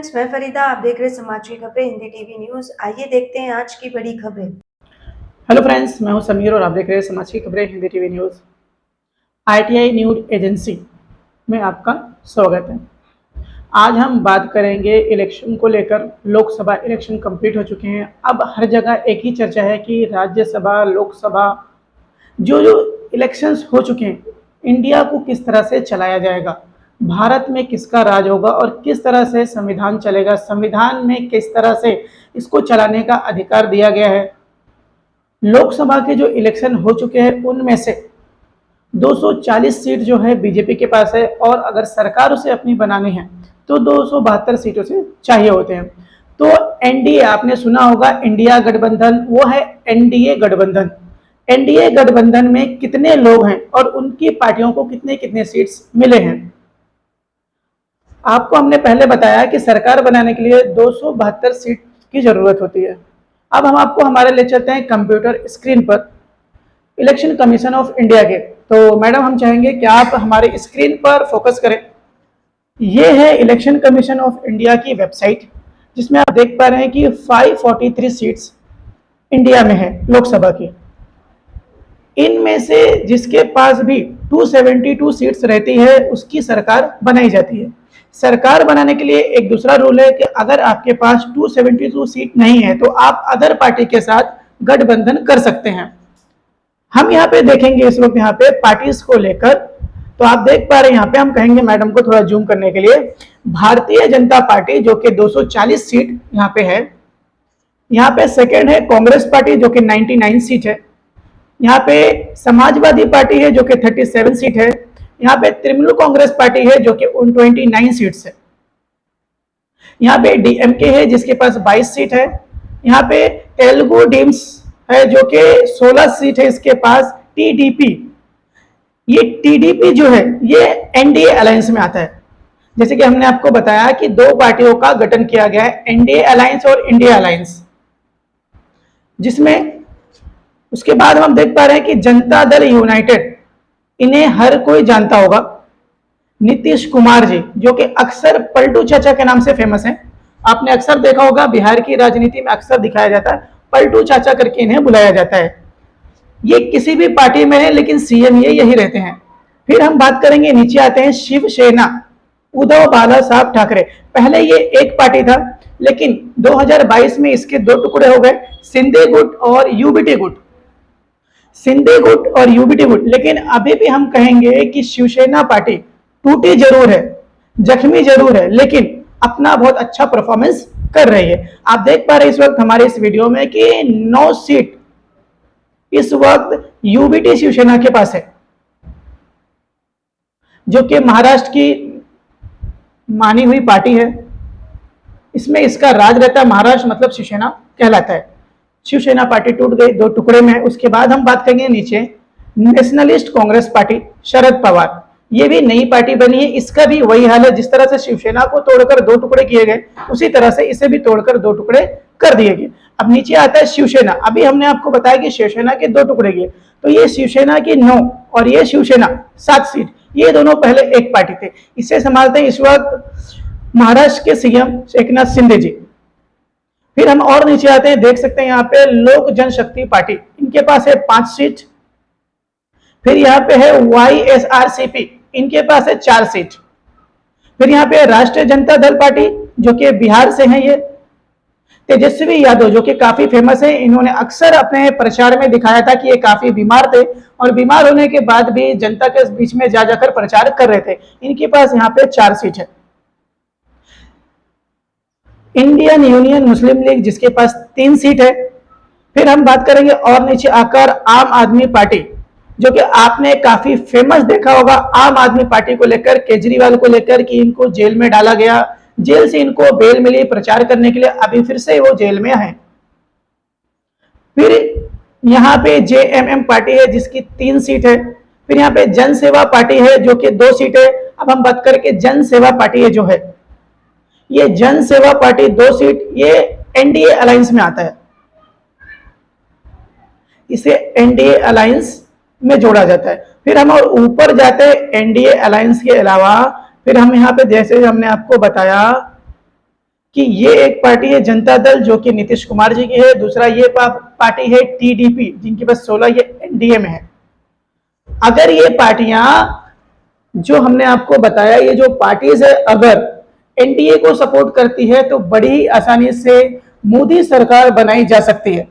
Friends, मैं फरीदा। आप देख रहे हैं समाज की खबरें हिंदी टीवी न्यूज। आइए देखते हैं आज की बड़ी खबरें। हेलो फ्रेंड्स, मैं हूं समीर और आप देख रहे हैं समाज की खबरें Hindi TV news. ITI news agency में आपका स्वागत है। आज हम बात करेंगे इलेक्शन को लेकर। लोकसभा इलेक्शन कंप्लीट हो चुके हैं। अब हर जगह एक ही चर्चा है कि राज्यसभा, लोकसभा जो जो इलेक्शंस हो चुके हैं, इंडिया को किस तरह से चलाया जाएगा, भारत में किसका राज होगा और किस तरह से संविधान चलेगा, संविधान में किस तरह से इसको चलाने का अधिकार दिया गया है। लोकसभा के जो इलेक्शन हो चुके हैं उनमें से 240 सीट जो है बीजेपी के पास है और अगर सरकार उसे अपनी बनानी है तो 272 सीटों से चाहिए होते हैं। तो एनडीए, आपने सुना होगा इंडिया गठबंधन, वो है एनडीए गठबंधन। एनडीए गठबंधन में कितने लोग हैं और उनकी पार्टियों को कितने कितने सीट्स मिले हैं। आपको हमने पहले बताया कि सरकार बनाने के लिए 272 सीट की जरूरत होती है। अब हम आपको हमारे ले चलते हैं कंप्यूटर स्क्रीन पर इलेक्शन कमीशन ऑफ इंडिया के। तो मैडम, हम चाहेंगे कि आप हमारे स्क्रीन पर फोकस करें। ये है इलेक्शन कमीशन ऑफ इंडिया की वेबसाइट, जिसमें आप देख पा रहे हैं कि 543 सीट्स इंडिया में है लोकसभा की। इनमें से जिसके पास भी 272 सीट्स रहती है उसकी सरकार बनाई जाती है। सरकार बनाने के लिए एक दूसरा रूल है कि अगर आपके पास 272 सीट नहीं है तो आप अदर पार्टी के साथ गठबंधन कर सकते हैं। हम यहाँ पे देखेंगे इस वक्त यहाँ पे पार्टीज को लेकर। तो आप देख पा रहे हैं यहाँ पे, हम कहेंगे मैडम को थोड़ा जूम करने के लिए, भारतीय जनता पार्टी जो कि 240 सीट यहाँ पे है। यहाँ पे सेकेंड है कांग्रेस पार्टी जो कि 99 सीट है। यहाँ पे समाजवादी पार्टी है जो कि 37 सीट है। यहाँ पे तृणमूल कांग्रेस पार्टी है जो कि 29 सीट्स है। यहाँ पे डीएमके है जिसके पास 22 सीट है। यहाँ पे तेलुगु डीम्स है जो कि 16 सीट है इसके पास। टीडीपी, ये टीडीपी जो है ये एनडीए अलायंस में आता है। जैसे कि हमने आपको बताया कि दो पार्टियों का गठन किया गया है, एनडीए अलायंस और इंडिया अलायंस, जिसमें उसके बाद हम देख पा रहे हैं कि जनता दल यूनाइटेड, इन्हें हर कोई जानता होगा। नीतीश कुमार जी जो कि अक्सर पलटू चाचा के नाम से फेमस हैं। आपने अक्सर देखा होगा बिहार की राजनीति में अक्सर दिखाया जाता है, पलटू चाचा करके इन्हें बुलाया जाता है। ये किसी भी पार्टी में है लेकिन सीएम ये यही रहते हैं। फिर हम बात करेंगे, नीचे आते हैं शिवसेना, उद्धव बाला साहब ठाकरे। पहले ये एक पार्टी था लेकिन 2022 में इसके दो टुकड़े हो गए, सिंधे गुट और यूबीटी गुट। सिंधे गुट और यूबीटी गुट। लेकिन अभी भी हम कहेंगे कि शिवसेना पार्टी टूटी जरूर है, जख्मी जरूर है, लेकिन अपना बहुत अच्छा परफॉर्मेंस कर रही है। आप देख पा रहे हैं इस वक्त हमारे इस वीडियो में कि 9 सीट इस वक्त यूबीटी शिवसेना के पास है, जो कि महाराष्ट्र की मानी हुई पार्टी है। इसमें इसका राज रहता है, महाराष्ट्र मतलब शिवसेना कहलाता है। शिवसेना पार्टी टूट गई, दो टुकड़े में। उसके बाद हम बात करेंगे नीचे नेशनलिस्ट कांग्रेस पार्टी, शरद पवार, ये भी नई पार्टी बनी है। इसका भी वही हाल है, जिस तरह से शिवसेना को तोड़कर दो टुकड़े किए गए उसी तरह से इसे भी तोड़कर दो टुकड़े कर दिए गए। अब नीचे आता है शिवसेना। अभी हमने आपको बताया कि शिवसेना के दो टुकड़े किए, तो ये शिवसेना की 9 और ये शिवसेना 7 सीट, ये दोनों पहले एक पार्टी थे। इसे संभालते हैं इस वक्त महाराष्ट्र के सीएम एकनाथ शिंदे जी। फिर हम और नीचे आते हैं, देख सकते हैं यहाँ पे लोक जनशक्ति पार्टी, इनके पास है 5 सीट। फिर यहाँ पे है वाईएसआरसीपी, इनके पास है 4 सीट। फिर यहाँ पे राष्ट्रीय जनता दल पार्टी जो कि बिहार से है, ये तेजस्वी यादव जो कि काफी फेमस है। इन्होंने अक्सर अपने प्रचार में दिखाया था कि ये काफी बीमार थे और बीमार होने के बाद भी जनता के बीच में जा जाकर प्रचार कर रहे थे। इनके पास यहाँ पे 4 सीट है। इंडियन यूनियन मुस्लिम लीग जिसके पास 3 सीट है। फिर हम बात करेंगे और नीचे आकर आम आदमी पार्टी, जो कि आपने काफी फेमस देखा होगा आम आदमी पार्टी को लेकर, केजरीवाल को लेकर कि इनको जेल में डाला गया, जेल से इनको बेल मिली प्रचार करने के लिए, अभी फिर से वो जेल में है। फिर यहाँ पे जेएमएम पार्टी है जिसकी 3 सीट है। फिर यहाँ पे जन सेवा पार्टी है जो कि 2 सीट है। अब हम बात करके जन सेवा पार्टी है जो है, ये जन सेवा पार्टी 2 सीट, ये एनडीए अलायंस में आता है। इसे एनडीए अलायंस में जोड़ा जाता है। फिर हम और ऊपर जाते हैं एनडीए अलायंस के अलावा, फिर हम यहाँ पे जैसे हमने आपको बताया कि ये एक पार्टी है जनता दल जो कि नीतीश कुमार जी की है, दूसरा ये पार्टी है टीडीपी जिनकी बस 16 ये एनडीए में है। अगर ये पार्टियां जो हमने आपको बताया, ये जो पार्टीज है अगर एनडीए को सपोर्ट करती है तो बड़ी आसानी से मोदी सरकार बनाई जा सकती है।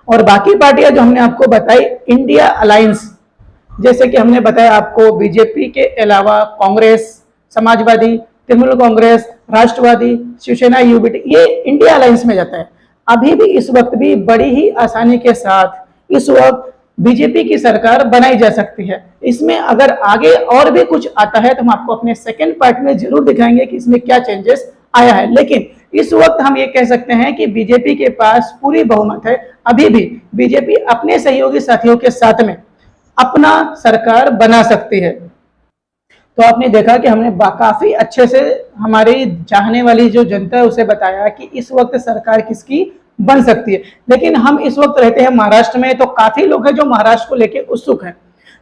और बाकी पार्टियां जो हमने आपको बताई इंडिया अलायंस, जैसे कि हमने बताया आपको बीजेपी के अलावा कांग्रेस, समाजवादी, तृणमूल कांग्रेस, राष्ट्रवादी, शिवसेना, यूबीटी, ये इंडिया अलायंस में जाता है। अभी भी इस वक्त भी बड़ी ही आसानी के साथ इस वक्त बीजेपी की सरकार बनाई जा सकती है। इसमें अगर आगे और भी कुछ आता है तो हम आपको अपने सेकंड पार्ट में जरूर दिखाएंगे कि इसमें क्या चेंजेस आया है। लेकिन इस वक्त हम ये कह सकते हैं कि बीजेपी के पास पूरी बहुमत है। अभी भी बीजेपी अपने सहयोगी साथियों के साथ में अपना सरकार बना सकती है। तो आपने देखा कि हमने काफी अच्छे से हमारी चाहने वाली जो जनता है उसे बताया कि इस वक्त सरकार किसकी बन सकती है। लेकिन हम इस वक्त रहते हैं महाराष्ट्र में, तो काफी लोग हैं जो महाराष्ट्र को लेकर उत्सुक हैं।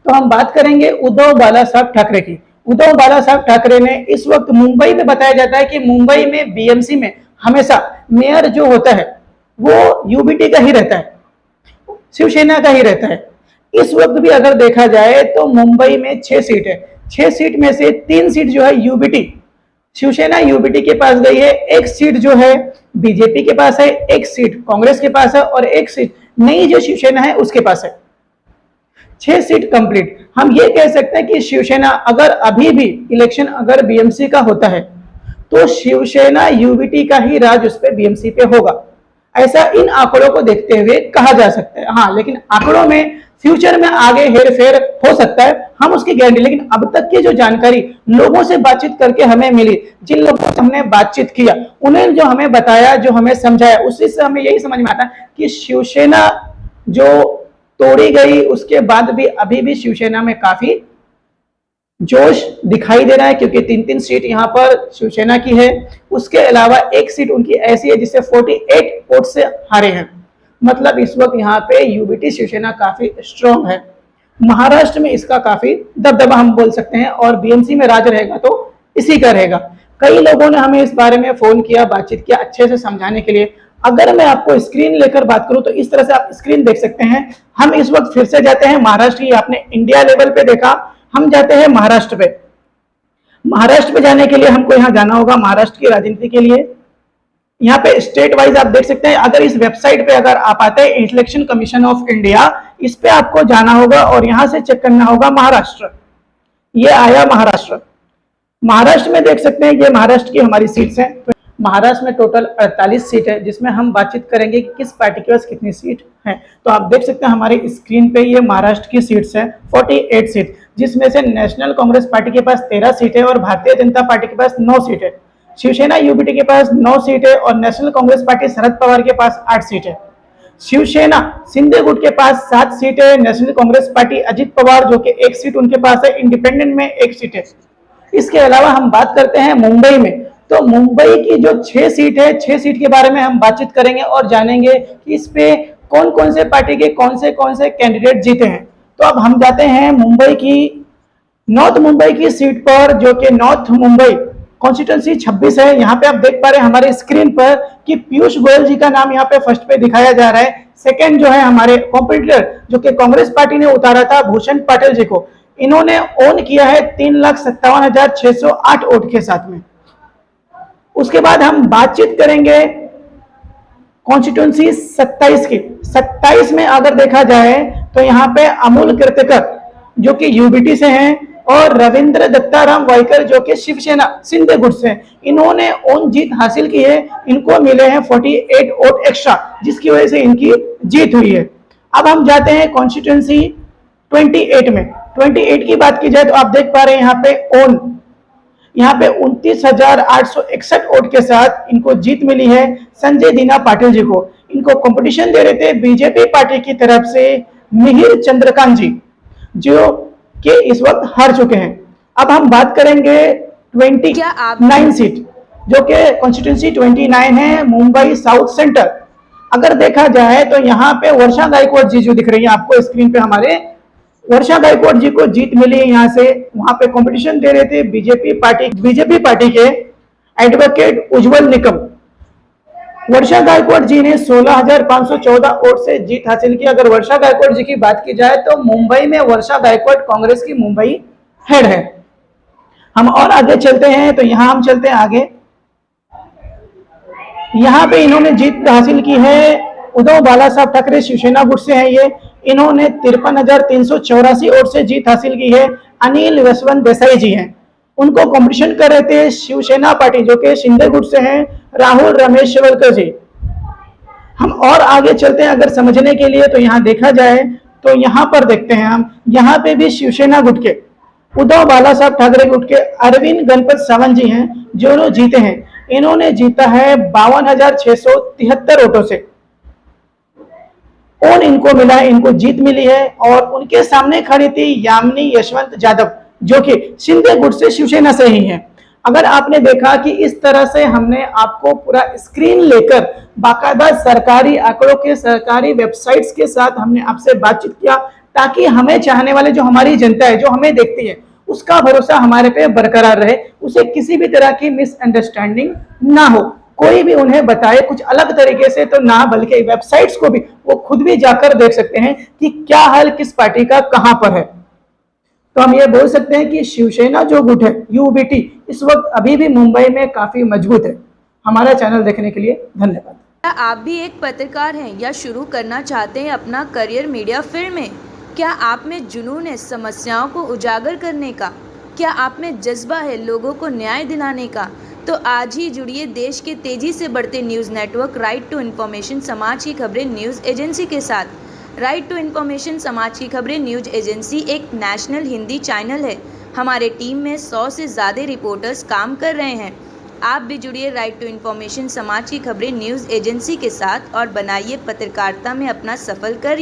तो हम बात करेंगे उद्धव बाला साहब ठाकरे की। उद्धव बाला साहब ठाकरे ने इस वक्त मुंबई में, बताया जाता है कि मुंबई में बीएमसी में हमेशा मेयर जो होता है वो यूबीटी का ही रहता है, शिवसेना का ही रहता है। इस वक्त भी अगर देखा जाए तो मुंबई में 6 सीट है, 6 सीट में से 3 सीट जो है यूबीटी, शिवसेना यूबीटी के पास गई है, 1 सीट जो है बीजेपी के पास है, 1 सीट कांग्रेस के पास है और 1 सीट नई जो शिवसेना है उसके पास है। 6 सीट कंप्लीट। हम ये कह सकते हैं कि शिवसेना अगर अभी भी इलेक्शन अगर बीएमसी का होता है तो शिवसेना यूबीटी का ही राज उस पर बीएमसी पे होगा, ऐसा इन आंकड़ों को देखते हुए कहा जा सकता है। हाँ, लेकिन आंकड़ों में फ्यूचर में आगे हेरफेर हो सकता है, हम उसकी गारंटी, लेकिन अब तक की जो जानकारी लोगों से बातचीत करके हमें मिली, जिन लोगों से हमने बातचीत किया, उन्हें जो हमें बताया, जो हमें समझाया, उससे हमें यही समझ में आता कि शिवसेना जो तोड़ी गई उसके बाद भी अभी भी शिवसेना में काफी जोश दिखाई दे रहा है, क्योंकि 3-3 सीट यहाँ पर शिवसेना की है। उसके अलावा 1 सीट उनकी ऐसी है जिससे 48 वोट से हारे हैं। मतलब इस वक्त यहाँ पे यूबीटी शिवसेना काफी स्ट्रॉन्ग है। महाराष्ट्र में इसका काफी दबदबा हम बोल सकते हैं, और बीएमसी में राज रहेगा तो इसी का रहेगा। कई लोगों ने हमें इस बारे में फोन किया, बातचीत किया अच्छे से समझाने के लिए। अगर मैं आपको स्क्रीन लेकर बात करूं तो इस तरह से आप स्क्रीन देख सकते हैं। हम इस वक्त फिर से जाते हैं महाराष्ट्र की, आपने इंडिया लेवल पे देखा, हम जाते हैं महाराष्ट्र पे। महाराष्ट्र पे जाने के लिए हमको यहाँ जाना होगा महाराष्ट्र की राजनीति के लिए। यहाँ पे स्टेट वाइज आप देख सकते हैं। अगर इस वेबसाइट पे अगर आप आते हैं इलेक्शन कमीशन ऑफ इंडिया, इस पे आपको जाना होगा और यहाँ से चेक करना होगा महाराष्ट्र। ये आया महाराष्ट्र। महाराष्ट्र में देख सकते हैं ये महाराष्ट्र की हमारी सीट्स हैं। तो महाराष्ट्र में टोटल 48 सीट है, जिसमें हम बातचीत करेंगे कि किस पार्टी के पास कितनी सीट है। तो आप देख सकते हैं हमारी स्क्रीन पे ये महाराष्ट्र की सीट्स हैं 48 सीट, जिसमें से नेशनल कांग्रेस पार्टी के पास 13 सीट है और भारतीय जनता पार्टी के पास 9 सीट है। शिवसेना यूबीटी के पास 9 सीट है और नेशनल कांग्रेस पार्टी शरद पवार के पास 8 सीट है। शिवसेना शिंदे गुट के पास 7 सीट है। नेशनल कांग्रेस पार्टी अजित पवार जो कि 1 सीट उनके पास है, इंडिपेंडेंट में 1 सीट है। इसके अलावा हम बात करते हैं मुंबई में, तो मुंबई की जो 6 सीट है, 6 सीट के बारे में हम बातचीत करेंगे और जानेंगे कि इस पे कौन कौन से पार्टी के कौन से कैंडिडेट जीते हैं। तो अब हम जाते हैं मुंबई की, नॉर्थ मुंबई की सीट पर, जो कि नॉर्थ मुंबई कॉन्स्टिट्यूंसी 26 है। यहाँ पे आप देख पा रहे हैं हमारे स्क्रीन पर कि पीयूष गोयल जी का नाम यहाँ पे फर्स्ट पे दिखाया जा रहा है। सेकंड जो है हमारे कॉम्पिटिटर जो कि कांग्रेस पार्टी ने उतारा था भूषण पाटिल जी को, इन्होंने ओन किया है 3,57,608 वोट के साथ में। उसके बाद हम बातचीत करेंगे कॉन्स्टिट्यूंसी 27 की। 27 में अगर देखा जाए तो यहाँ पे अमूल कीर्तिकर जो कि यूबीटी से हैं और रविंद्र दत्ताराम वाइकर जो कि शिवसेना शिंदे गुट से, इन्होंने ओन जीत हासिल की है। इनको मिले हैं 48 वोट एक्स्ट्रा, जिसकी वजह से इनकी जीत हुई है। अब हम जाते हैं कॉन्स्टिट्यूंसी 28 में। 28 की बात की जाए तो आप देख पा रहे हैं यहाँ पे ओन, यहाँ पे 29,861 वोट के साथ इनको जीत मिली है संजय दीना पाटिल जी को। इनको कंपटीशन दे रहे थे बीजेपी पार्टी की तरफ से मिहिर चंद्रकांत जी, जो कि इस वक्त हार चुके हैं। अब हम बात करेंगे 29 सीट, जो कि कॉन्स्टिट्यूंसी 29 है, मुंबई साउथ सेंटर। अगर देखा जाए तो यहाँ पे वर्षा गायकवाड़ जी जो दिख रही है आपको स्क्रीन पे, हमारे वर्षा गायकवाड़ जी को जीत मिली है यहाँ से। वहां पे कंपटीशन दे रहे थे बीजेपी पार्टी के एडवोकेट उज्जवल निकम। वर्षा गायकवाड़ जी ने 16,514 वोट से जीत हासिल की। अगर वर्षा गायकवाड़ जी की बात की जाए तो मुंबई में वर्षा गायकवाड़ कांग्रेस की मुंबई हेड है। हम और आगे चलते हैं तो यहां हम चलते हैं आगे। यहां पे इन्होंने जीत हासिल की है उद्धव बाला साहब ठाकरे शिवसेना गुट से है ये। इन्होंने 53,384 वोट से जीत हासिल की है। अनिल यशवंत देसाई जी हैं, उनको कंपटीशन कर रहे थे शिवसेना पार्टी जो कि शिंदे गुट से हैं, राहुल रमेश शेवलकर जी। हम और आगे चलते हैं अगर समझने के लिए तो यहां देखा जाए तो यहां पर देखते हैं हम, यहां पे भी शिवसेना गुट के उद्धव बाला साहब ठाकरे गुट के अरविंद गणपत सावंत जी हैं जो जीते हैं। इन्होंने जीता है 52,673 वोटों से और इनको मिला, इनको जीत मिली है। और उनके सामने खड़ी थी यामिनी यशवंत यादव जो कि शिंदे गुट से शिवसेना से ही है। अगर आपने देखा कि इस तरह से हमने आपको पूरा स्क्रीन लेकर बाकायदा सरकारी आंकड़ों के सरकारी वेबसाइट्स के साथ हमने आपसे बातचीत किया ताकि हमें चाहने वाले जो हमारी जनता है जो हमें देखती है उसका भरोसा हमारे पे बरकरार रहे, उसे किसी भी तरह की मिसअंडरस्टैंडिंग ना हो, कोई भी उन्हें बताए कुछ अलग तरीके से तो ना, बल्कि वेबसाइट्स को भी वो खुद भी जाकर देख सकते हैं कि क्या हाल किस पार्टी का कहां पर है। तो हम ये बोल सकते हैं कि शिवसेना जो गुट है यूबीटी इस वक्त अभी भी मुंबई में काफी मजबूत है। हमारा चैनल देखने के लिए धन्यवाद। क्या आप भी एक पत्रकार हैं या शुरू करना चाहते हैं अपना करियर मीडिया फील्ड में? क्या आप में जुनून है समस्याओं को उजागर करने का? क्या आप में जज्बा है लोगों को न्याय दिलाने का? तो आज ही जुड़िए देश के तेजी से बढ़ते news network right to information समाज की खबरें न्यूज़ एजेंसी के साथ। राइट टू इन्फॉर्मेशन समाज की खबरें न्यूज़ एजेंसी एक नेशनल हिंदी चैनल है। हमारे टीम में 100 से ज़्यादा रिपोर्टर्स काम कर रहे हैं। आप भी जुड़िए राइट टू इन्फॉर्मेशन समाज की खबरें न्यूज़ एजेंसी के साथ और बनाइए पत्रकारिता में अपना सफल करियर।